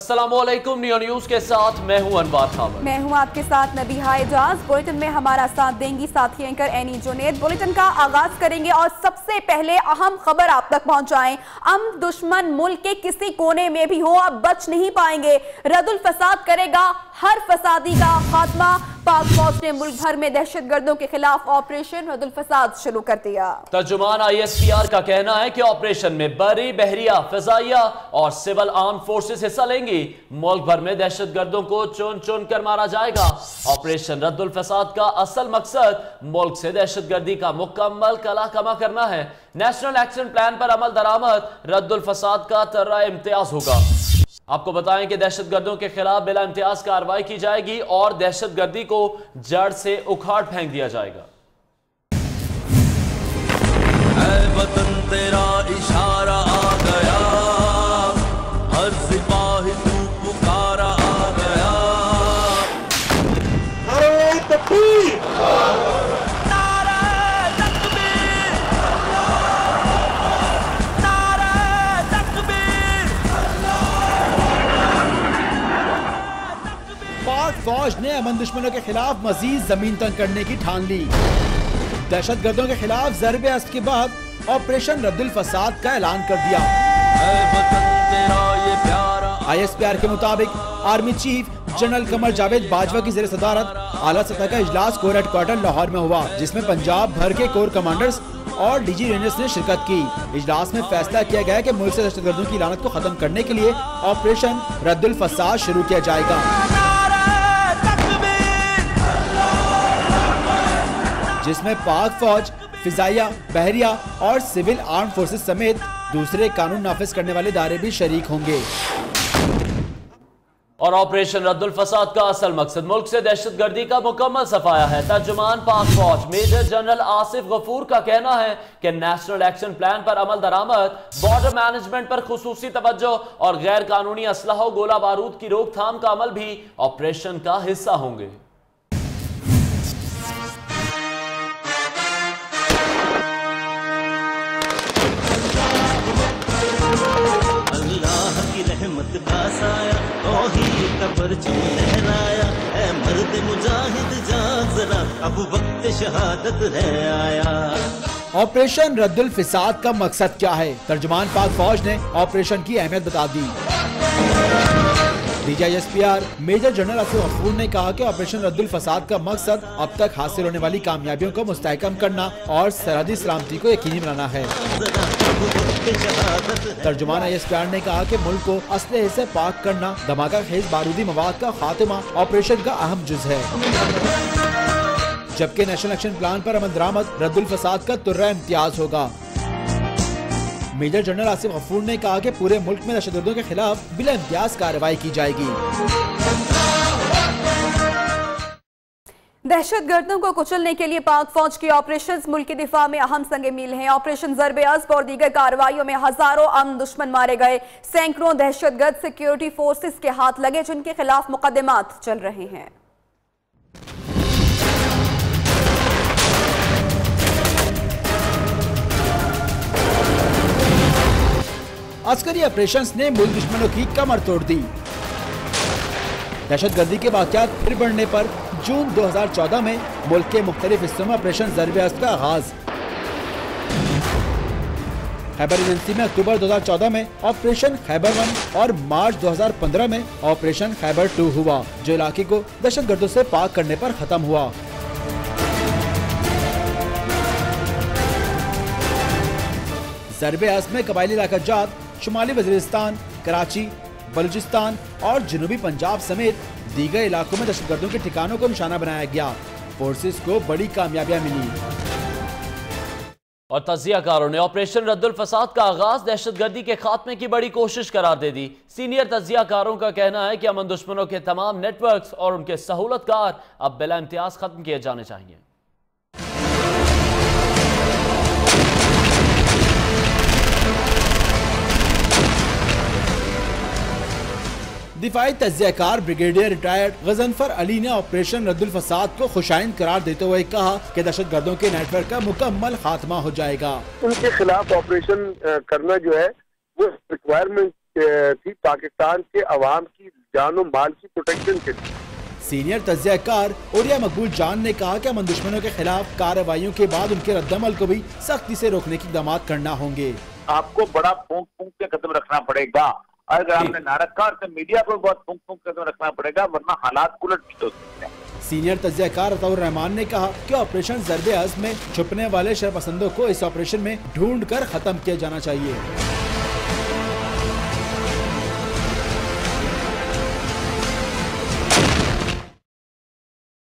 अस्सलामुअलैकुम, neo news के साथ मैं हूं अनवार खावर। मैं हूं आपके साथ नबीहा एजाज। बुलेटिन में हमारा साथ देंगी साथी एंकर एनी जुनेद। बुलेटिन का आगाज करेंगे और सबसे पहले अहम खबर आप तक पहुंचाएं। दुश्मन मुल्क के किसी कोने में भी हो, अब बच नहीं पाएंगे। रद्दुल फसाद करेगा हर फसादी का खात्मा। पाक फौज ने मुल्क भर में दहशतगर्दों के खिलाफ ऑपरेशन रद्दुल फसाद शुरू कर दिया। तर्जुमान ISPR का कहना है कि ऑपरेशन में बरी, बहरिया, फिजाइया और सिविल आर्म फोर्सेस हिस्सा लेंगी। मुल्क भर में दहशतगर्दों को चुन चुन कर मारा जाएगा। ऑपरेशन रद्दुल फसाद का असल मकसद मुल्क से दहशतगर्दी का मुकम्मल कला कमा करना है। नेशनल एक्शन प्लान पर अमल दरामद रद्दुल फसाद का तर्रा इम्तियाज होगा। आपको बताएं कि दहशतगर्दों के खिलाफ बिला इम्तियाज कार्रवाई की जाएगी और दहशतगर्दी को जड़ से उखाड़ फेंक दिया जाएगा। ऐ वतन तेरा इशारा आ गया, हर सिपाही तू पुकारा आ गया। अरे तकबीर, नारा तकबीर, नारा तकबीर। पाक फौज ने अमन दुश्मनों के खिलाफ मजीद जमीन तंग करने की ठान ली। दहशतगर्दों के खिलाफ ज़रबे अस्त के बाद ऑपरेशन रद्दुल फसाद का ऐलान कर दिया। ISPR के मुताबिक army chief general Qamar Javed Bajwa की ज़ेर सदारत आला सतह का इजलास कोर हेडक्वार्टर लाहौर में हुआ, जिसमें पंजाब भर के कोर कमांडर्स और DG रेंजर्स ने शिरकत की। इजलास में फैसला किया गया कि मुल्क से दहशतगर्दों की लानत को खत्म करने के लिए ऑपरेशन रद्दुल फसाद शुरू किया जाएगा, जिसमें पाक फौज, फिजाइया, बहरिया और सिविल आर्म फोर्सेस समेत दूसरे कानून नाफिज करने वाले इदारे भी शरीक होंगे। और ऑपरेशन रद्दुल फसाद का असल मकसद मुल्क से दहशतगर्दी का मुकम्मल सफाया है। तर्जुमान पाक फौज मेजर जनरल आसिफ गफूर का कहना है कि नेशनल एक्शन प्लान पर अमल दरामद, बॉर्डर मैनेजमेंट पर खुसूसी तवज्जो और गैर कानूनी असलहा गोला बारूद की रोकथाम का अमल भी ऑपरेशन का हिस्सा होंगे। अल्लाह की रहमत का साया, तौहीद का परचम लहराया। ऐ मर्द मुजाहिद जाग जरा, अब वक्त शहादत है आया। ऑपरेशन रद्दुल फसाद का मकसद क्या है? तर्जुमान पाक फौज ने ऑपरेशन की अहमियत बता दी। DG ISPR major general Asif Ghafoor ने कहा कि ऑपरेशन रद्दुल फसाद का मकसद अब तक हासिल होने वाली कामयाबियों को मुस्तहकम करना और सरहदी सलामती को यकीनी बनाना है। तर्जुमान ISPR ने कहा कि मुल्क को असलहे से पाक करना, धमाका खेज बारूदी मवाद का खात्मा ऑपरेशन का अहम जुज है, जबकि नेशनल एक्शन प्लान पर अमल दरामद रद्दुल फसाद का तुर्रा इम्तियाज होगा। मेजर जनरल आसिफ गफूर ने कहा कि पूरे मुल्क में दहशतगर्दों के खिलाफ बिला इम्तियाज कार्रवाई की जाएगी। दहशतगर्दों को कुचलने के लिए पाक फौज की ऑपरेशंस मुल्क के दिफा में अहम संग मील हैं। ऑपरेशन ज़रबे अज़्ब और दीगर कार्रवाइयों में हजारों अमन दुश्मन मारे गए। सैकड़ों दहशतगर्द सिक्योरिटी फोर्सेस के हाथ लगे, जिनके खिलाफ मुकदमात चल रहे हैं। अस्करी ऑपरेशंस ने मुल्क दुश्मनों की कमर तोड़ दी। दहशतगर्दी के वाक़यात फिर बढ़ने पर जून 2014 में मुल्क के मुख्तलिफ हिस्सों में ऑपरेशन ज़रबे अज़्ब का आगाज। खैबर एजेंसी में अक्टूबर 2014 में ऑपरेशन खैबर 1 और मार्च 2015 में ऑपरेशन खैबर 2 हुआ, जो इलाके को दहशतगर्दों से पाक करने पर खत्म हुआ। ज़रबे अज़्ब में कबायली इलाका जात, शुमाली वज़ीरिस्तान, कराची, बलूचिस्तान और जनूबी पंजाब समेत दीगर इलाकों में दहशतगर्दों के ठिकानों को निशाना बनाया गया। फोर्सेस को बड़ी कामयाबियां मिली। और तजियाकारों ने ऑपरेशन रद्दुल फसाद का आगाज दहशतगर्दी के खात्मे की बड़ी कोशिश करार दे दी। सीनियर तजियाकारों का कहना है कि अमन दुश्मनों के तमाम नेटवर्क्स और उनके सहूलतकार अब बिला इम्तियाज खत्म किए जाने चाहिए। दिफाई तजियाकार ब्रिगेडियर रिटायर्ड गजनफर अली ने ऑपरेशन रद्दुल फसाद को खुशाइन करार देते हुए कहा कि दहशतगर्दों के नेटवर्क का मुकम्मल खात्मा हो जाएगा। उनके खिलाफ ऑपरेशन करना जो है वो रिक्वायरमेंट थी पाकिस्तान के अवाम की जान और माल की प्रोटेक्शन के लिए। सीनियर तज्ज़ियाकार उरिया मकबूल जान ने कहा कि अमन दुश्मनों के खिलाफ कार्रवाइयों के बाद उनके रद्दमल को भी सख्ती से रोकने के इक़दाम करना होंगे। आपको बड़ा फूंक फूंक के कदम रखना पड़ेगा, अगर आपने ना रखा तो मीडिया को बहुत फूंक फूंक के कदम रखना पड़ेगा, वरना हालात उलट भी हो सकते हैं। सीनियर तज्ज़ियाकार अताउर रहमान ने कहा कि ऑपरेशन ज़र्ब-ए-अज़्म में छुपने वाले शरपसंदों को इस ऑपरेशन में ढूंढ कर खत्म किया जाना चाहिए।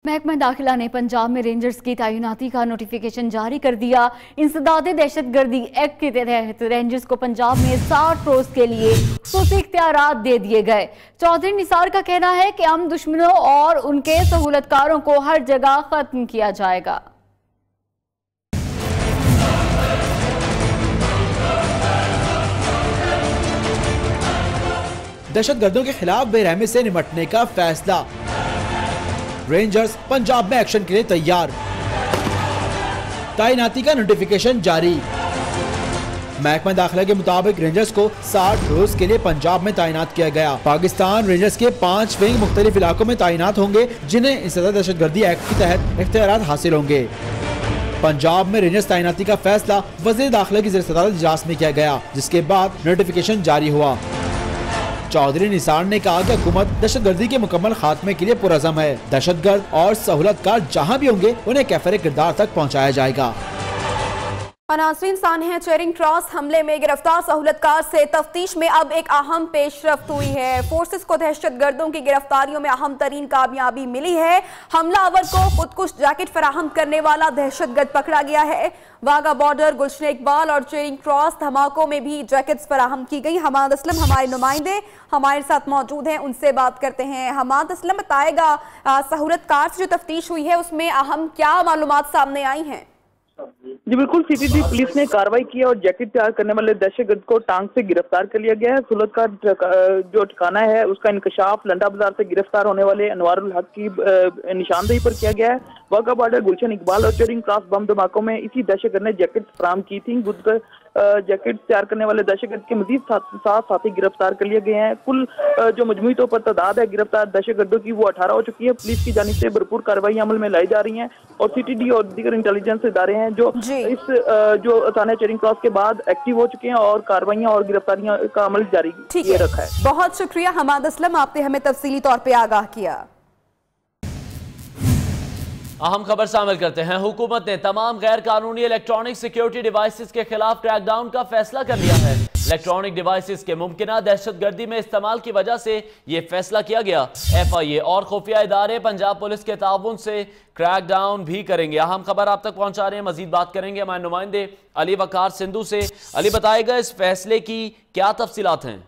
महकमा दाखिला ने पंजाब में रेंजर्स की तैनाती का नोटिफिकेशन जारी कर दिया। इंसदादे दहशतगर्दी एक्ट के तहत रेंजर्स को पंजाब में 60 रोज के लिए खुसूसी इख्तियारात दे दिए गए। चौधरी निसार का कहना है कि हम दुश्मनों और उनके सहूलतकारों को हर जगह खत्म किया जाएगा। दहशतगर्दों के खिलाफ बेरहमी से निपटने का फैसला, रेंजर्स पंजाब में एक्शन के लिए तैयार, तैनाती का नोटिफिकेशन जारी। महकमा दाखिला के मुताबिक रेंजर्स को 60 रोज के लिए पंजाब में तैनात किया गया। पाकिस्तान रेंजर्स के 5 विंग मुख्तलिफ इलाकों में तैनात होंगे, जिन्हें इंसदाद दहशतगर्दी एक्ट के तहत इख्तियारात हासिल होंगे। पंजाब में रेंजर्स तैनाती का फैसला वज़ीर दाखिला की ज़ेर-ए-सदारत इजलास में किया गया, जिसके बाद नोटिफिकेशन जारी हुआ। चौधरी निसार ने कहा कि हुकूमत दहशतगर्दी के मुकम्मल खात्मे के लिए पुरअज़म है। दहशतगर्द और सहूलतकार जहां भी होंगे उन्हें कैफरे किरदार तक पहुंचाया जाएगा। नाज़रीन, सानहा चेरिंग क्रॉस हमले में गिरफ्तार सहूलतकार से तफ्तीश में अब एक अहम पेशरफ्त हुई है। फोर्सेस को दहशतगर्दों की गिरफ्तारियों में अहम तरीन कामयाबी मिली है। हमलावर को खुदकुश जैकेट फराहम करने वाला दहशतगर्द पकड़ा गया है। वाघा बॉर्डर, गुलशन इकबाल और चेरिंग क्रॉस धमाकों में भी जैकेट्स फराहम की गई। हमाद असलम हमारे नुमाइंदे हमारे साथ मौजूद हैं, उनसे बात करते हैं। हमाद असलम, बताएगा सहूलतकार से जो तफ्तीश हुई है उसमें अहम क्या मालूमात सामने आई हैं? जी बिल्कुल, सीपीडी पुलिस ने कार्रवाई की है और जैकेट तैयार करने वाले दहशतगर्द को टांग से गिरफ्तार कर लिया गया है। सहूलतकार जो ठिकाना है उसका इंकशाफ लंडा बाजार से गिरफ्तार होने वाले अनवारुल हक की निशानदेही पर किया गया है। वाघा बॉर्डर, गुलशन इकबाल और चेरिंग क्रॉस बम धमाकों में इसी दहशतगर्द ने जैकेट फराहम की थी। जैकेट तैयार करने वाले दहशतगर्द के मजीद 7 साथी गिरफ्तार कर लिए गए हैं। कुल जो मजमूई तौर पर तादाद है गिरफ्तार दहशतगर्दों की वो 18 हो चुकी है। पुलिस की जानिब से भरपूर कार्रवाई अमल में लाई जा रही हैं और सीटीडी और दीगर इंटेलिजेंस इदारे हैं जो इस जो थाना चेरिंग क्रॉस के बाद एक्टिव हो चुके हैं और कार्रवाइयां और गिरफ्तारियां का अमल जारी किए रखा है। बहुत शुक्रिया हमाद असलम, आपने हमें तफसीली तौर पर आगाह किया। अहम खबर शामिल करते हैं। हुकूमत ने तमाम गैर कानूनी इलेक्ट्रॉनिक सिक्योरिटी डिवाइसेस के खिलाफ क्रैकडाउन का फैसला कर लिया है। इलेक्ट्रॉनिक डिवाइसेस के मुमकिना दहशतगर्दी में इस्तेमाल की वजह से यह फैसला किया गया। FIA और खुफिया इदारे पंजाब पुलिस के ताउन से क्रैकडाउन भी करेंगे। अहम खबर आप तक पहुंचा रहे हैं, मजीद बात करेंगे हमारे नुमाइंदे अली वकार सिंधु से। अली, बताएगा इस फैसले की क्या तफसीलात हैं?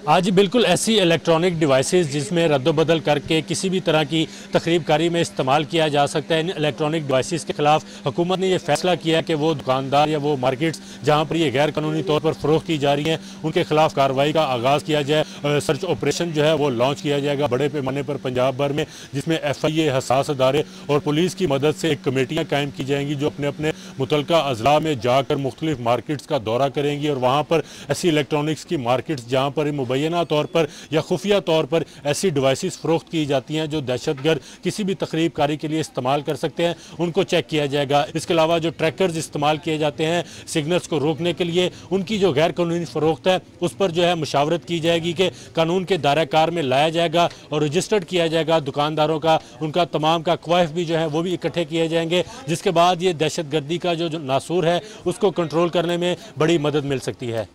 आज बिल्कुल ऐसी इलेक्ट्रॉनिक डिवाइसेस जिसमें रद्दबदल करके किसी भी तरह की तकरीबकारी में इस्तेमाल किया जा सकता है, इन इलेक्ट्रॉनिक डिवाइसेस के खिलाफ हुकूमत ने यह फैसला किया कि वो दुकानदार या वो मार्केट्स जहां पर ये गैर कानूनी तौर पर फ़रोख्त की जा रही हैं उनके खिलाफ कार्रवाई का आगाज़ किया जाए। सर्च ऑपरेशन जो है वो लॉन्च किया जाएगा बड़े पैमाने पर पंजाब भर में, जिसमें FIA, हसास अदारे और पुलिस की मदद से एक कमेटियाँ कायम की जाएंगी जो अपने अपने मुतलका अजला में जाकर मुख्तलिफ मार्केट्स का दौरा करेंगी और वहाँ पर ऐसी इलेक्ट्रॉनिक्स की मार्केट्स जहाँ पर मुबैना तौर पर या खुफिया तौर पर ऐसी डिवाइसेस फ़रोख्त की जाती हैं जो दहशतगर्द किसी भी तकरीबकारी के लिए इस्तेमाल कर सकते हैं, उनको चेक किया जाएगा। इसके अलावा जो ट्रैकर्स इस्तेमाल किए जाते हैं सिग्नल्स को रोकने के लिए, उनकी जो गैर कानूनी फ़रोख्त है उस पर जो है मुशावरत की जाएगी कि कानून के दायरा कार में लाया जाएगा और रजिस्टर्ड किया जाएगा दुकानदारों का, उनका तमाम का क्वाइफ भी जो है वो भी इकट्ठे किए जाएंगे, जिसके बाद ये दहशतगर्दी का जो नासूर है उसको कंट्रोल करने में बड़ी मदद मिल सकती है।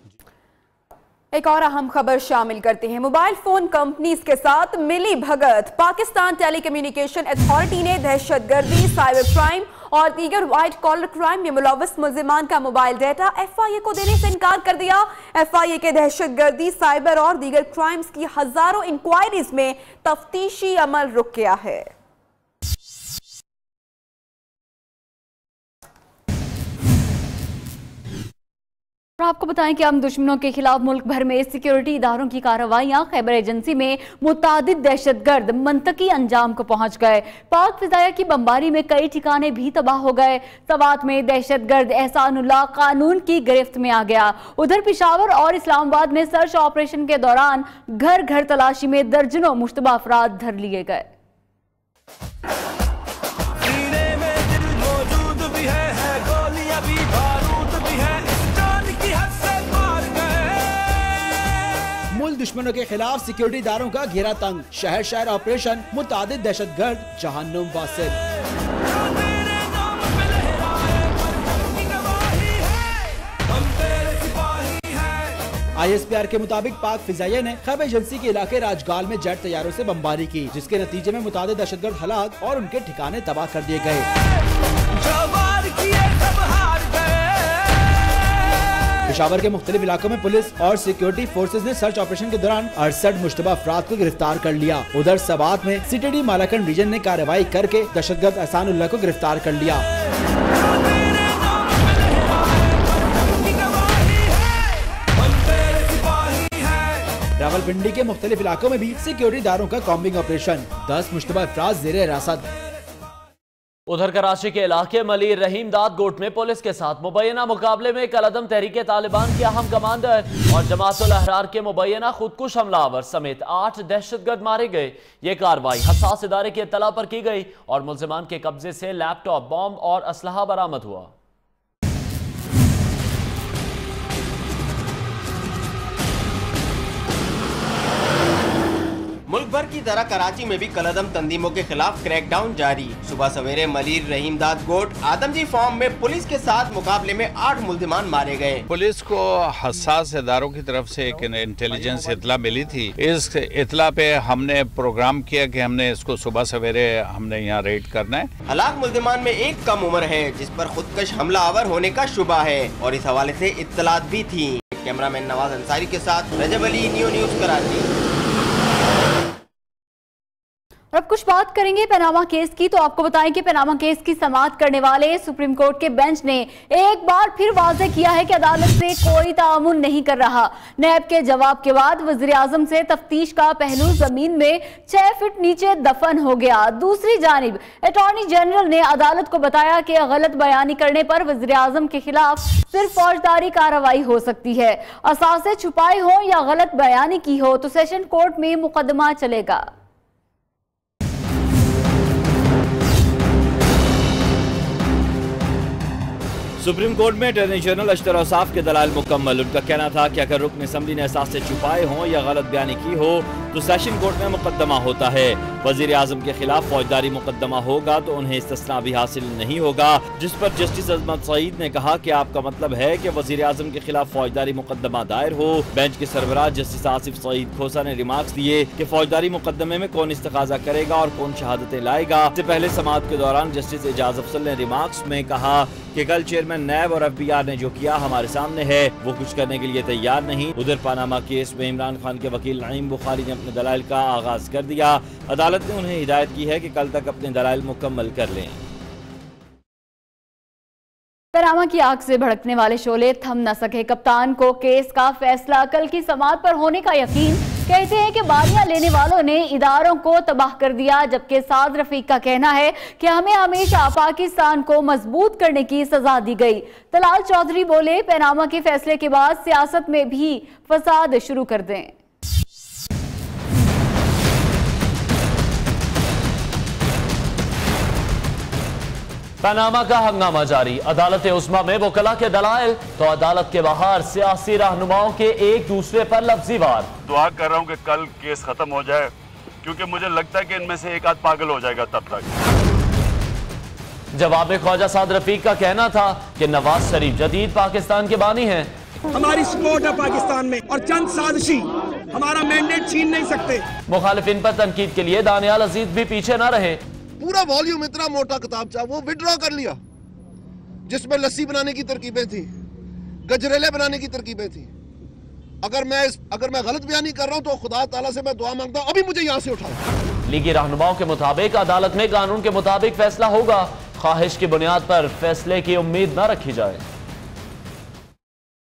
एक और अहम खबर शामिल करते हैं। मोबाइल फोन कंपनीज के साथ मिली भगत। पाकिस्तान टेलीकम्युनिकेशन अथॉरिटी ने दहशतगर्दी, साइबर क्राइम और दीगर व्हाइट कॉलर क्राइम में मुलव्वस मुल्जिमान का मोबाइल डाटा FIA को देने से इनकार कर दिया। FIA के दहशतगर्दी, साइबर और दीगर क्राइम्स की हजारों इंक्वायरीज में तफ्तीशी अमल रुक गया है। और आपको बताएं कि हम दुश्मनों के खिलाफ मुल्क भर में सिक्योरिटी इदारों की कार्रवाइयां खैबर एजेंसी में मुतादिद दहशतगर्द मंतकी अंजाम को पहुंच गए। पाक फिजाया की बमबारी में कई ठिकाने भी तबाह हो गए। सवात में दहशतगर्द एहसानुल्लाह कानून की गिरफ्त में आ गया। उधर पेशावर और इस्लामाबाद में सर्च ऑपरेशन के दौरान घर घर तलाशी में दर्जनों मुश्तबा अफराद धर लिए गए। मुल्क दुश्मनों के खिलाफ सिक्योरिटी इदारों का घेरा तंग, शहर शहर ऑपरेशन, मुतादिद दहशतगर्द जहन्नुम वासिल। ISPR के मुताबिक पाक फिजाइया ने खैबर एजेंसी के इलाके राजगाल में जेट तैयारों से बमबारी की, जिसके नतीजे में मुतादिद दहशतगर्द हलाक और उनके ठिकाने तबाह कर दिए गए। पेशावर के मुख्तलिफ इलाकों में पुलिस और सिक्योरिटी फोर्सेज ने सर्च ऑपरेशन के दौरान 68 मुश्तबा अफराद को गिरफ्तार कर लिया। उधर सवात में CTD मालाकन रीजन ने कार्रवाई करके दहशतगर्द एहसानुल्लाह को गिरफ्तार कर लिया। रावलपिंडी के मुख्तलिफ इलाकों में भी सिक्योरिटी इदारों का कॉम्बिंग ऑपरेशन, 10 मुश्तबा अफराद ज़ेरे हिरासत। उधर कराची के इलाके मलिर रहीमदाद गोट में पुलिस के साथ मुबैना मुकाबले में कलअदम तहरीके तालिबान के अहम कमांडर और जमातुल अहरार के मुबैना खुदकुश हमलावर समेत 8 दहशतगर्द मारे गए। ये कार्रवाई हसास इदारे की इत्तला पर की गई और मुल्जिमान के कब्जे से लैपटॉप, बॉम्ब और असलहा बरामद हुआ। मुल्क भर की तरह कराची में भी कलअदम तंजीमों के खिलाफ क्रैकडाउन जारी। सुबह सवेरे मलिर रहीमदाद गोट आदमजी फार्म में पुलिस के साथ मुकाबले में 8 मुल्जिमान मारे गए। पुलिस को हसास इदारों की तरफ से एक इंटेलिजेंस इतला मिली थी। इस इतला पे हमने प्रोग्राम किया कि हमने इसको सुबह सवेरे हमने यहाँ रेड करना है। हलाक मुल्जिमान में एक कम उम्र है जिस पर खुदकश हमलावर होने का शुबा है और इस हवाले से इत्तलात भी थी। कैमरामैन नवाज अंसारी के साथ रजब अली, न्यूज़ कराची। अब कुछ बात करेंगे पनामा केस की। तो आपको बताएं कि पनामा केस की समाअत करने वाले सुप्रीम कोर्ट के बेंच ने एक बार फिर वाज़े किया है कि अदालत से कोई तामुन नहीं कर रहा। नैब के जवाब के बाद वज़ीर आज़म से तफ्तीश का पहलू जमीन में 6 फीट नीचे दफन हो गया। दूसरी जानिब अटॉर्नी जनरल ने अदालत को बताया कि गलत बयानी करने पर वज़ीर आज़म के खिलाफ सिर्फ फौजदारी कार्रवाई हो सकती है। असासे छुपाए हो या गलत बयानी की हो तो सेशन कोर्ट में मुकदमा चलेगा। सुप्रीम कोर्ट में अटॉर्नी जनरल अशतर औसाफ के दलाल मुकम्मल। उनका कहना था कि अगर रुकन असम्बली ने एहसास से छुपाए हों या गलत बयानी की हो तो सेशन कोर्ट में मुकदमा होता है। वजीर आजम के खिलाफ फौजदारी मुकदमा होगा तो उन्हें इस्तिस्ना भी हासिल नहीं होगा, जिस पर जस्टिस अजमत सईद ने कहा कि आपका मतलब है कि वजीर आजम के खिलाफ फौजदारी मुकदमा दायर हो। बेंच के सरबराह जस्टिस आसिफ सईद खोसा ने रिमार्क्स दिए कि फौजदारी मुकदमे में कौन इस्तकाजा करेगा और कौन शहादतें लाएगा। इससे पहले समाअत के दौरान जस्टिस एजाज अफसल ने रिमार्क्स में कहा कि कल चेयरमैन नैब और FBI ने जो किया हमारे सामने है, वो कुछ करने के लिए तैयार नहीं। उधर पनामा केस में इमरान खान के वकील नईम बुखारी ने अपने दलाइल का आगाज कर दिया। अदालत ने उन्हें हिदायत की है कि कल तक अपने दलाइल मुकम्मल कर लें। पनामा की आग से भड़कने वाले शोले थम न सके। कप्तान को केस का फैसला कल की समाअत पर होने का यकीन। कहते हैं कि बारियां लेने वालों ने इदारों को तबाह कर दिया, जबकि साद रफीक का कहना है कि हमें हमेशा पाकिस्तान को मजबूत करने की सजा दी गई। तलाल चौधरी बोले, पनामा के फैसले के बाद सियासत में भी फसाद शुरू कर दें। पनामा का हंगामा जारी। अदालत उस्मा में वकला के दलाइल तो अदालत के बाहर सियासी रहनुमाओं के एक दूसरे पर लफ्जी वार। दुआ कर रहा हूं कि कल केस खत्म हो जाए, क्योंकि मुझे लगता है कि इनमें से एक आध पागल हो जाएगा तब तक। जवाब में ख्वाजा साद रफीक का कहना था कि नवाज शरीफ जदीद पाकिस्तान के बानी हैं। हमारी सपोर्ट है पाकिस्तान में और चंद साजिशी हमारा मैंडेट छीन नहीं सकते। मुखालिफिन पर तनकीद के लिए दानियाल अजीज भी पीछे न रहे। पूरा वॉल्यूम इतना मोटा किताब था, वो विड्रॉ कर लिया, जिसमें लस्सी बनाने की तरकीबें थी, गजरेले बनाने की तरकीबें थी। अगर मैं गलत बयानी कर रहा हूं तो खुदा ताला से मैं दुआ मांगता हूं अभी मुझे यहां से उठाओ। लीगी रहनुमाओं के मुताबिक अदालत में कानून के मुताबिक फैसला होगा। ख्वाहिश की बुनियाद पर फैसले की उम्मीद न रखी जाए।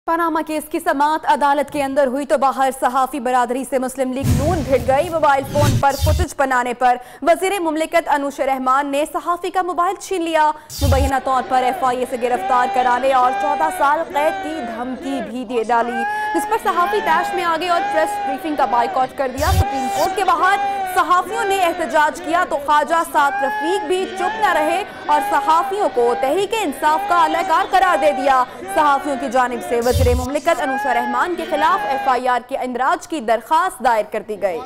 पनामा केस की समाअत अदालत के अंदर हुई तो बाहर सहाफी बरादरी से मुस्लिम लीग नून भिड़ गई। मोबाइल फोन पर फुटेज बनाने पर वजीर मुमलिकत अनुश रहमान ने सहाफी का मोबाइल छीन लिया। मुबैना तौर पर FIA से गिरफ्तार कराने और 14 साल कैद की धमकी भी दे डाली, जिस पर सहाफी तैश में आ गए और प्रेस ब्रीफिंग का बाइकआउट कर दिया। सुप्रीम कोर्ट के बाहर सहाफियों ने एहतजाज किया तो ख्वाजा साद रफीक भी चुप न रहे और सहाफियों को तहरीक-ए-इंसाफ का अलहकार करार दे दिया। सहाफियों की जानिब से वज़ीर मुमलिकत अनुश रहमान के खिलाफ FIR के इंदराज की दरखास्त दायर कर दी गई।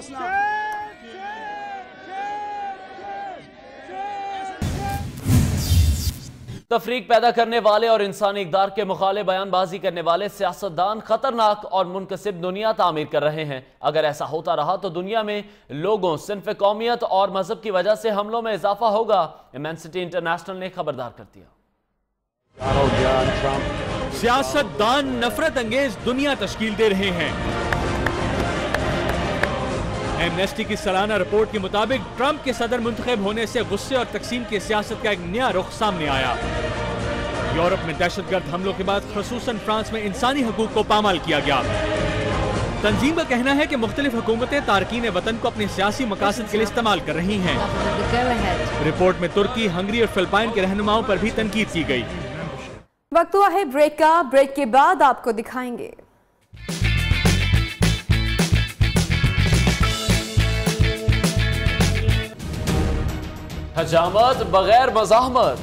तफरीक पैदा करने वाले और इंसानी इक़दार के मुखालिफ बयानबाजी करने वाले सियासतदान खतरनाक और मुनकसिब दुनिया तामीर कर रहे हैं। अगर ऐसा होता रहा तो दुनिया में लोगों, सिन्फ कौमियत और मजहब की वजह से हमलों में इजाफा होगा। इमेंसिटी इंटरनेशनल ने खबरदार कर दिया। सियासतदान नफरत अंगेज दुनिया तश्कील दे रहे हैं। एमनेस्टी की सालाना रिपोर्ट के मुताबिक ट्रंप के सदर मुंतखब होने से गुस्से और तकसीम की सियासत का एक नया रुख सामने आया। यूरोप में दहशतगर्द हमलों के बाद खसूसन फ्रांस में इंसानी हकूक को पामाल किया गया। तंजीम का कहना है कि मुख्तलिफ हुकूमतें तारकीन वतन को अपने सियासी मकासद के लिए इस्तेमाल कर रही हैं। रिपोर्ट में तुर्की, हंगरी और फिलिपाइन के रहनुमाओं पर भी तनकीद की गई। वक्त हुआ है ब्रेक का। ब्रेक के बाद आपको दिखाएंगे हजामत बगैर मज़ाहमत।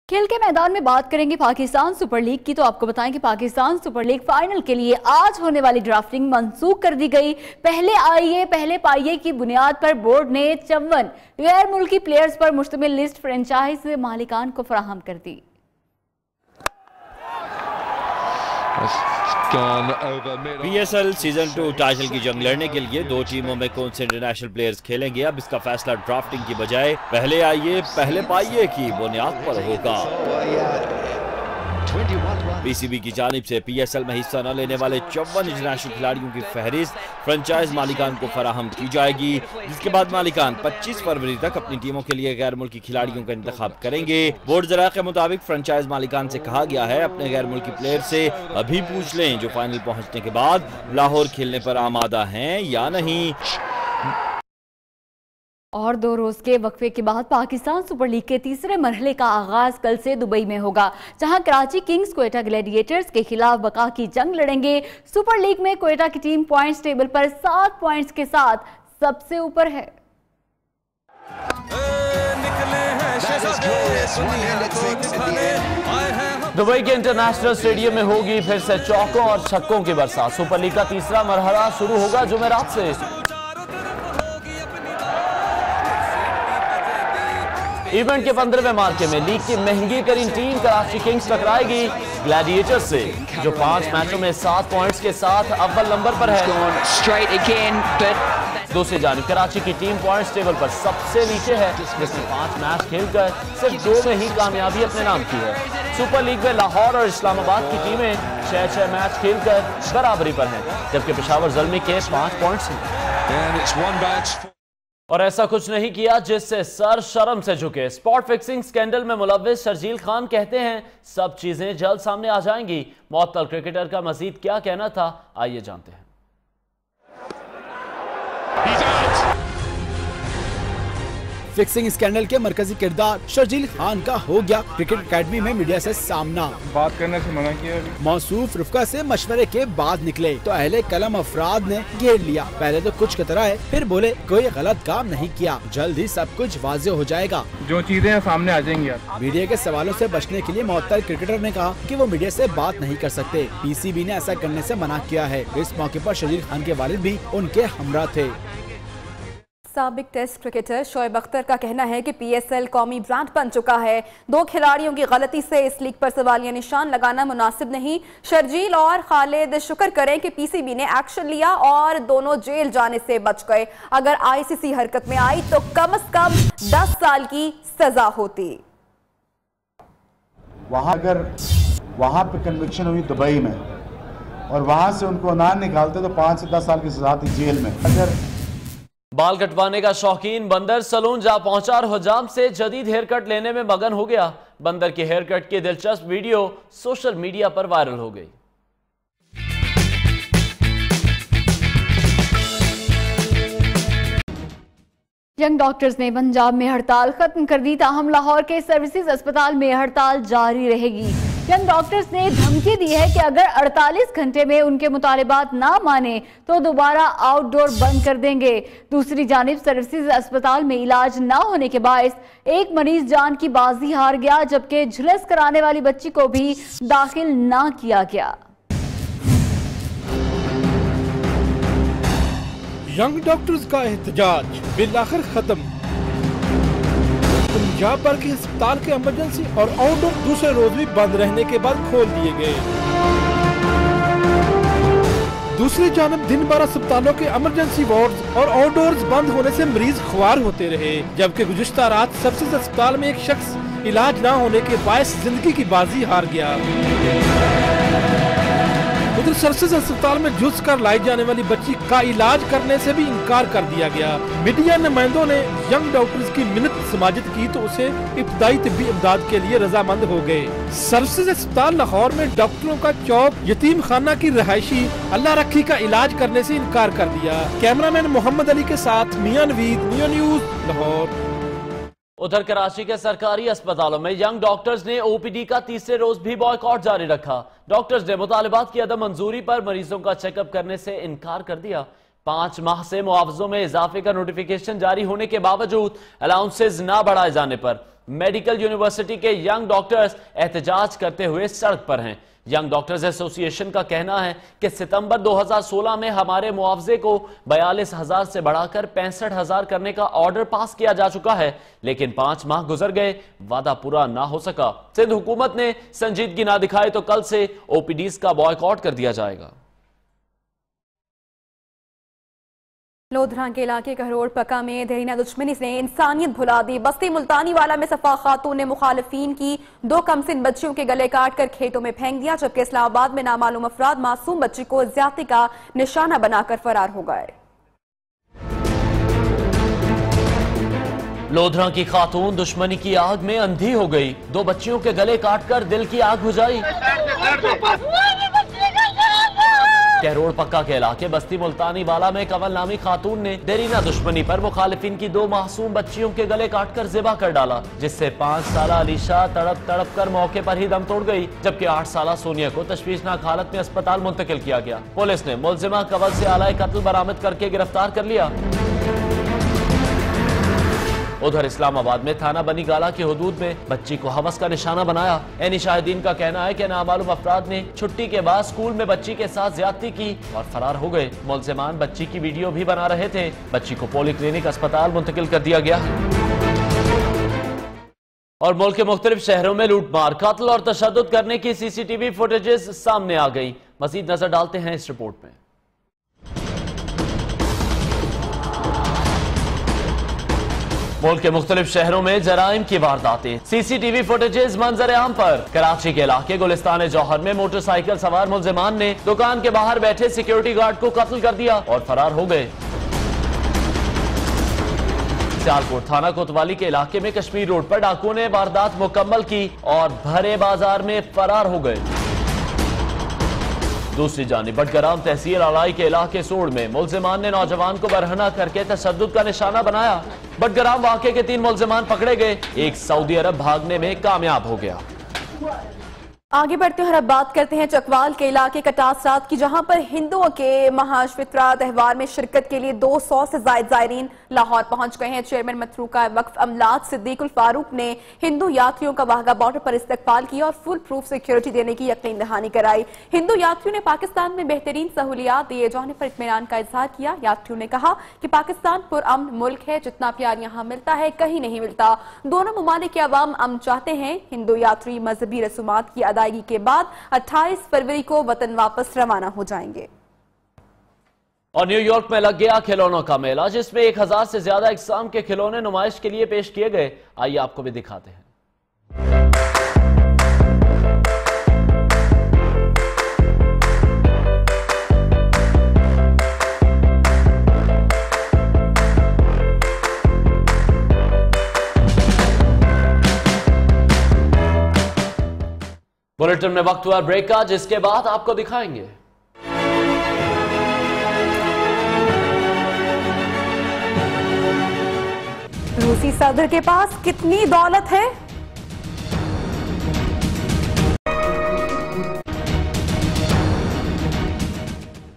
खेल के मैदान में बात करेंगे पाकिस्तान सुपर लीग की, तो आपको बताएं कि पाकिस्तान सुपर लीग फाइनल के लिए आज होने वाली ड्राफ्टिंग मंसूख कर दी गई। पहले आइए पहले पाइए की बुनियाद पर बोर्ड ने 54 गैर मुल्की प्लेयर्स पर मुश्तमिल लिस्ट फ्रेंचाइज मालिकान को फराहम कर दी। PSL सीजन 2 टाइटल की जंग लड़ने के लिए दो टीमों में कौन से इंटरनेशनल प्लेयर्स खेलेंगे, अब इसका फैसला ड्राफ्टिंग की बजाय पहले आइए पहले पाइए की बुनियाद पर होगा। PCB की जानिब से PSL में हिस्सा न लेने वाले 54 इंटरनेशनल खिलाड़ियों की फहरिस्त फ्रेंचाइज मालिकान को फराहम की जाएगी, जिसके बाद मालिकान 25 फरवरी तक अपनी टीमों के लिए गैर मुल्की खिलाड़ियों का इंतखाब करेंगे। बोर्ड ज़रा के मुताबिक फ्रेंचाइज मालिकान से कहा गया है अपने गैर मुल्की प्लेयर से अभी पूछ लें जो फाइनल पहुंचने के बाद लाहौर खेलने पर आमादा हैं या नहीं। और 2 रोज के वक्फे के बाद पाकिस्तान सुपर लीग के तीसरे मरहले का आगाज कल से दुबई में होगा, जहां कराची किंग्स कोयटा ग्लैडिएटर्स के खिलाफ बका की जंग लड़ेंगे। सुपर लीग में कोयटा की टीम पॉइंट्स टेबल पर 7 पॉइंट्स के साथ सबसे ऊपर है। दुबई के इंटरनेशनल स्टेडियम में होगी फिर से चौकों और छक्कों की बरसात। सुपर लीग का तीसरा मरहला शुरू होगा जुमेरात से। इवेंट के 15वें मार्के में लीग की महंगी तरीन टीम कराची किंग्स टकराएगी ग्लैडिएटर्स से, जो 5 मैचों में 7 पॉइंट्स के साथ अव्वल नंबर पर है। दूसरी जानिब कराची की टीम पॉइंट्स टेबल पर सबसे नीचे है, जिसने 5 मैच खेलकर सिर्फ 2 में ही कामयाबी अपने नाम की है। सुपर लीग में लाहौर और इस्लामाबाद की टीमें 6-6 मैच खेलकर बराबरी पर हैं, जबकि पेशावर ज़ल्मी के 5 पॉइंट्स हैं। और ऐसा कुछ नहीं किया जिससे सर शर्म से झुके। स्पॉट फिक्सिंग स्कैंडल में मुलव्विस शर्जील खान कहते हैं सब चीजें जल्द सामने आ जाएंगी। मुअत्तल क्रिकेटर का मजीद क्या कहना था, आइए जानते हैं। फिक्सिंग स्कैंडल के मरकजी किरदार शर्जील खान का हो गया क्रिकेट एकेडमी में मीडिया से सामना। बात करने से मना किया। मौसूफ रुफ़का से मशवरे के बाद निकले तो अहले कलम अफराद ने घेर लिया। पहले तो कुछ कतराए, फिर बोले कोई गलत काम नहीं किया, जल्द ही सब कुछ वाज़े हो जाएगा, जो चीजें सामने आ जाएंगी। मीडिया के सवालों से बचने के लिए मुअत्तल क्रिकेटर ने कहा कि वो मीडिया से बात नहीं कर सकते। PCB ने ऐसा करने से मना किया है। इस मौके पर शर्जील खान के वालिद भी उनके हमरा थे। साबिक टेस्ट क्रिकेटर शोएब अख्तर का कहना है कि PSL कौमी ब्रांड बन चुका है। 2 खिलाड़ियों की गलती से इस लीग पर सवालिया निशान लगाना मुनासिब नहीं। शर्जील और खालिद शुक्र करें कि PCB ने एक्शन लिया और दोनों जेल जाने से बच गए। अगर ICC हरकत में आई तो कम से कम 10 साल की सजा होती। वहाँ पे कन्विक्शन हुई दुबई में और वहाँ से उनको ना निकालते तो 5 से 10 साल की सजा थी जेल में। अगर बाल कटवाने का शौकीन बंदर सलून जा पहुंचा और हुजाम से जदीद हेयर कट लेने में मगन हो गया। बंदर के हेयर कट की दिलचस्प वीडियो सोशल मीडिया पर वायरल हो गई। यंग डॉक्टर्स ने पंजाब में हड़ताल खत्म कर दी, ताहम लाहौर के सर्विसेज अस्पताल में हड़ताल जारी रहेगी। यंग डॉक्टर्स ने धमकी दी है कि अगर 48 घंटे में उनके मुतालिबात ना माने तो दोबारा आउटडोर बंद कर देंगे। दूसरी जानिब सर्विसेज अस्पताल में इलाज ना होने के बायस एक मरीज जान की बाजी हार गया, जबकि झुलस कराने वाली बच्ची को भी दाखिल ना किया गया। यंग डॉक्टर्स का एहतजाज बिल आखिर खत्म। पंजाब भर के अस्पताल के इमरजेंसी और आउटडोर दूसरे रोज भी बंद रहने के बाद खोल दिए गए। दूसरी जानब दिन भर अस्पतालों के इमरजेंसी वार्ड और आउटडोर्स बंद होने से मरीज ख्वार होते रहे, जबकि गुज़िश्ता रात सर्विसेज अस्पताल में एक शख्स इलाज न होने के बायस जिंदगी की बाजी हार गया। उधर सर्विसेज अस्पताल में झुलस कर लाई जाने वाली बच्ची का इलाज करने से भी इनकार कर दिया गया। मीडिया नुमाइंदों ने यंग डॉक्टर्स की मिन्नत समाजित की तो उसे इब्तदाई तिब्बी इमदाद के लिए रजामंद हो गए। सर्विसेज अस्पताल लाहौर में डॉक्टरों का चौक यतीम खाना की रहायशी अल्लाह रखी का इलाज करने से इनकार कर दिया। कैमरामैन मोहम्मद अली के साथ मियां नवीद, नियो न्यूज, लाहौर। उधर कराची के सरकारी अस्पतालों में यंग डॉक्टर्स ने ओपीडी का तीसरे रोज भी बॉयकॉट जारी रखा। डॉक्टर्स ने मुतालिबात की अदम मंजूरी पर मरीजों का चेकअप करने से इनकार कर दिया। 5 माह से मुआवजों में इजाफे का नोटिफिकेशन जारी होने के बावजूद अलाउंसेज न बढ़ाए जाने पर मेडिकल यूनिवर्सिटी के यंग डॉक्टर्स एहतजाज करते हुए सड़क पर हैं। यंग डॉक्टर्स एसोसिएशन का कहना है कि सितंबर 2016 में हमारे मुआवजे को 42,000 से बढ़ाकर 65,000 करने का ऑर्डर पास किया जा चुका है, लेकिन 5 माह गुजर गए, वादा पूरा ना हो सका। सिंध हुकूमत ने संजीदगी ना दिखाई तो कल से ओपीडीज का बॉयकॉट कर दिया जाएगा। लोधरा के इलाके कहरोड़ पक्का में देरीना दुश्मनी से इंसानियत भुला दी। बस्ती मुल्तानी वाला में सफा खातून ने मुखालिफिन की 2 कमसिन बच्चियों के गले काट कर खेतों में फेंक दिया, जबकि इस्लामाबाद में नामालूम अफराद मासूम बच्ची को ज्यादती का निशाना बनाकर फरार हो गए। लोधरा की खातून दुश्मनी की आग में अंधी हो गई, 2 बच्चियों के गले काटकर दिल की आग बुझाई। कहरोड़ पक्का के इलाके बस्ती मुल्तानी वाला में कंवल नामी खातून ने देरीना दुश्मनी पर मुखालिफिन की 2 मासूम बच्चियों के गले काटकर ज़िबा कर डाला, जिससे 5 साला अलीशा तड़प तड़प कर मौके पर ही दम तोड़ गई, जबकि 8 साला सोनिया को तशवीशनाक हालत में अस्पताल मुंतकिल किया गया। पुलिस ने मुलजिमा कंवल से आलाए कत्ल बरामद करके गिरफ्तार कर लिया। उधर इस्लामाबाद में थाना बनी गाला की हुदूद में बच्ची को हवस का निशाना बनाया। एनी शाहिदीन का कहना है कि नामालूम अफराद ने छुट्टी के बाद स्कूल में बच्ची के साथ ज्यादती की और फरार हो गए। मुलजिमान बच्ची की वीडियो भी बना रहे थे। बच्ची को पॉलीक्लिनिक अस्पताल मुंतकिल कर दिया गया। और मुल्क के मुख्तलिफ शहरों में लूटमार, कत्ल और तशद्दुद करने की सीसीटीवी फुटेजेस सामने आ गई। मजीद नजर डालते हैं इस रिपोर्ट में। मुल्क के मुख्तलिफ शहरों में जराइम की वारदातें, सीसीटीवी फुटेजेस मंजर आम पर। कराची के इलाके गुलिस्तान जौहर में मोटरसाइकिल सवार मुलजिमान ने दुकान के बाहर बैठे सिक्योरिटी गार्ड को कत्ल कर दिया और फरार हो गए। सियालकोट थाना कोतवाली के इलाके में कश्मीर रोड पर डाकुओं ने वारदात मुकम्मल की और भरे बाजार में फरार हो गए। दूसरी जानिब बटग्राम तहसील अलाई के इलाके सोड़ में मुलजिमान ने नौजवान को बरहना करके तशद्दुद का निशाना बनाया। बटग्राम वाक़े के 3 मुलजिमान पकड़े गए, एक सऊदी अरब भागने में कामयाब हो गया। आगे बढ़ते हैं और अब बात करते हैं चकवाल के इलाके कटासरात की, जहां पर हिंदुओं के महाशिवरात्रि त्योहार में शिरकत के लिए 200 से ज्यादा ज़ायरीन लाहौर पहुंच गए हैं। चेयरमैन मतरूका वक्फ अमलात सिद्दीकुल फारूक ने हिंदू यात्रियों का वाघा बॉर्डर पर इस्तकबाल किया और फुल प्रूफ सिक्योरिटी देने की यकीन दहानी कराई। हिंदू यात्रियों ने पाकिस्तान में बेहतरीन सहूलियात दिए जाने पर इत्मीनान का इजहार किया। यात्रियों ने कहा कि पाकिस्तान पुरअमन मुल्क है, जितना प्यार यहाँ मिलता है कहीं नहीं मिलता। दोनों ममालिक के अवाम अमन चाहते हैं। हिंदू यात्री मजहबी रसूमात की अदायगी के बाद 28 फरवरी को वतन वापस रवाना हो जाएंगे। और न्यूयॉर्क में लग गया खिलौनों का मेला, जिसमें 1000 से ज्यादा इकसाम के खिलौने नुमाइश के लिए पेश किए गए। आइए आपको भी दिखाते हैं। बुलेटिन में वक्त हुआ ब्रेक का, जिसके बाद आपको दिखाएंगे रूसी सदर के पास कितनी दौलत है।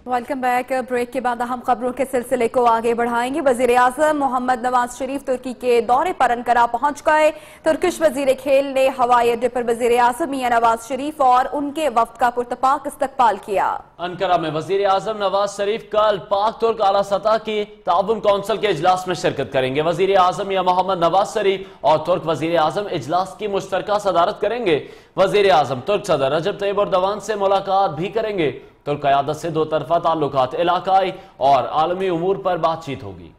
Welcome back. ब्रेक के बाद अहम खबरों के सिलसिले को आगे बढ़ाएंगे। वजीर आजम मोहम्मद नवाज शरीफ तुर्की के दौरे पर अंकारा पहुंच गए। तुर्किश वजीर खेल ने हवाई अड्डे पर वजीर आजम मियां नवाज शरीफ और उनके वफ्द का पुरतपाक इस्तकबाल किया। अंकारा में वजीर आजम नवाज शरीफ कल पाक तुर्क आला सतह की ताउन कौंसिल के इजलास में शिरकत करेंगे। वजीर आजम मियां मोहम्मद नवाज शरीफ और तुर्क वजीर आजम इजलास की मुश्तरका सदारत करेंगे। वजीर आजम तुर्क सदर रजब तैयब एर्दोगान से मुलाकात भी करेंगे। तुर्क क़यादत से दो तरफा ताल्लुकात, इलाकाई और आलमी उमूर पर बातचीत होगी।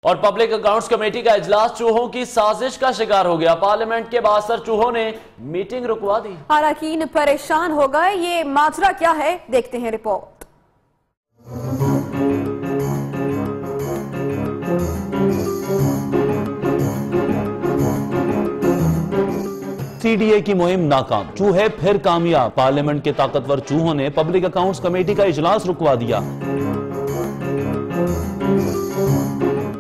और पब्लिक अकाउंट्स कमेटी का इजलास चूहों की साजिश का शिकार हो गया। पार्लियामेंट के बासर चूहों ने मीटिंग रुकवा दी। अरकान परेशान हो गए। ये माजरा क्या है, देखते हैं रिपोर्ट। सीडीए की मुहिम नाकाम, चूहे फिर कामयाब। पार्लियामेंट के ताकतवर चूहों ने पब्लिक अकाउंट्स कमेटी का इजलास रुकवा दिया।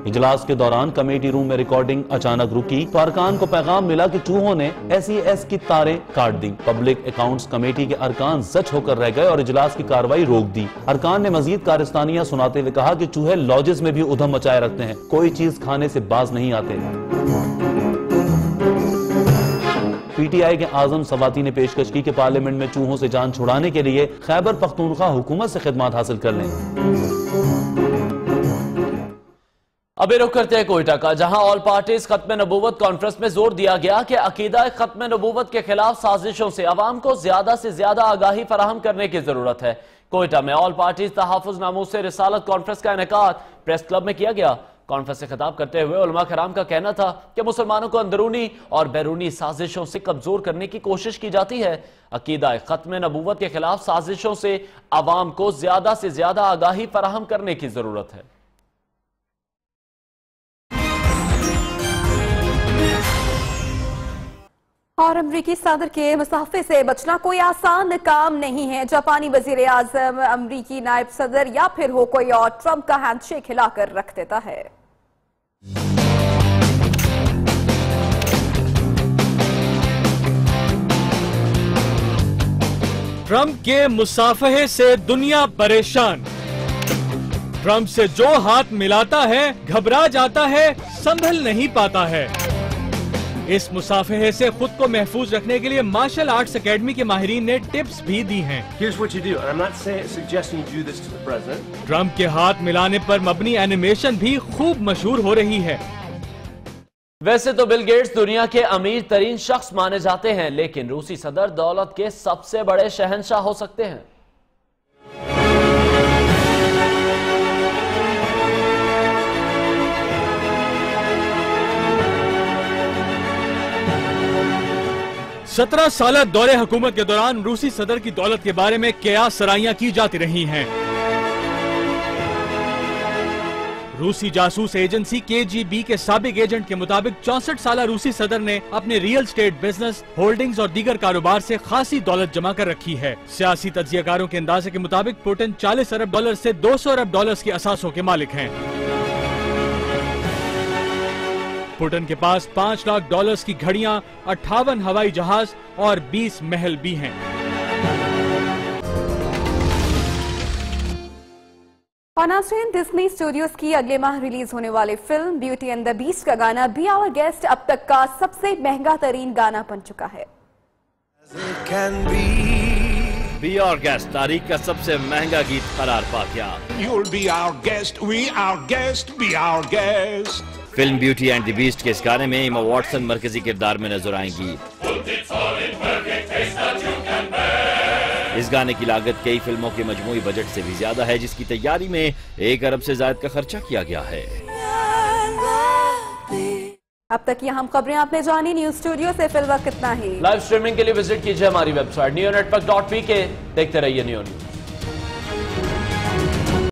इजलास के दौरान कमेटी रूम में रिकॉर्डिंग अचानक रुकी तो अरकान को पैगाम मिला कि चूहों ने SES की तारें काट दी। पब्लिक अकाउंट्स कमेटी के अरकान जच होकर रह गए और इजलास की कार्रवाई रोक दी। अरकान ने मजीद कारस्तानियां सुनाते हुए कहा कि चूहे लॉजेस में भी उधम मचाए रखते हैं, कोई चीज खाने से बाज नहीं आते। PTI के आजम सवाती ने पेशकश की कि पार्लियामेंट में चूहों से जान छुड़ाने के लिए खैबर पख्तूनख्वा हुकूमत से खिदमत हासिल कर लें। अभी रुक करते हैं कोयटा का, जहां ऑल पार्टीज खत्म नबूवत कॉन्फ्रेंस में जोर दिया गया कि अकीदा खत्म नबूवत के खिलाफ साजिशों से अवाम को ज्यादा से ज्यादा आगाही फराहम करने की जरूरत है। कोयटा में ऑल पार्टीज तहफ़्फ़ुज़ नामूस रिसालत कॉन्फ्रेंस का इनेकाद प्रेस क्लब में किया गया। कॉन्फ्रेंस से खिताब करते हुए उलमा कराम का कहना था कि मुसलमानों को अंदरूनी और बैरूनी साजिशों से कमजोर करने की कोशिश की जाती है। अकीदा खत्म नबूवत के खिलाफ साजिशों से अवाम को ज्यादा से ज्यादा आगाही फराहम करने की जरूरत है। और अमरीकी सदर के मुसाफे से बचना कोई आसान काम नहीं है। जापानी वजीर आजम अमरीकी नायब सदर या फिर हो कोई और ट्रंप का हैंडशेक हिलाकर रख देता है। ट्रंप के मुसाफहे से दुनिया परेशान। ट्रंप से जो हाथ मिलाता है घबरा जाता है, संभल नहीं पाता है। इस मुसाफहे से खुद को महफूज रखने के लिए मार्शल आर्ट्स एकेडमी के माहिरीन ने टिप्स भी दी हैं। ट्रंप के हाथ मिलाने पर मबनी एनिमेशन भी खूब मशहूर हो रही है। वैसे तो बिल गेट्स दुनिया के अमीर तरीन शख्स माने जाते हैं, लेकिन रूसी सदर दौलत के सबसे बड़े शहंशाह हो सकते हैं। सत्रह साल दौरे हुकूमत के दौरान रूसी सदर की दौलत के बारे में कयास सराइयां की जाती रही हैं। रूसी जासूस एजेंसी KGB के साबिक एजेंट के मुताबिक 64 साल रूसी सदर ने अपने रियल स्टेट बिजनेस, होल्डिंग्स और दीगर कारोबार से खासी दौलत जमा कर रखी है। सियासी तज्जियाकारों के अंदाजे के मुताबिक पुतिन 40 अरब डॉलर से 200 अरब डॉलर की असासों के मालिक हैं। पुतिन के पास 5 लाख डॉलर्स की घड़ियां, 58 हवाई जहाज और 20 महल भी हैं। और नाज़रीन, डिज्नी स्टूडियोज की अगले माह रिलीज होने वाली film beauty and the beast का गाना बी आवर गेस्ट अब तक का सबसे महंगा तरीन गाना बन चुका है। बी आवर गेस्ट तारीख का सबसे महंगा गीत करार पा गया। You'll be our guest, we our guest, be our guest। Film beauty and the beast के इस गाने में एमा वॉटसन मरकजी किरदार में नजर आएंगी। इस गाने की लागत कई फिल्मों के मजमूई बजट से भी ज्यादा है, जिसकी तैयारी में 1 अरब से ज्यादा का खर्चा किया गया है। अब तक ये हम खबरें आपने जानी। न्यूज स्टूडियो से फिलहाल कितना ही। लाइव स्ट्रीमिंग के लिए विजिट कीजिए हमारी वेबसाइट neonetwork.pk। देखते रहिए न्यू न्यूज।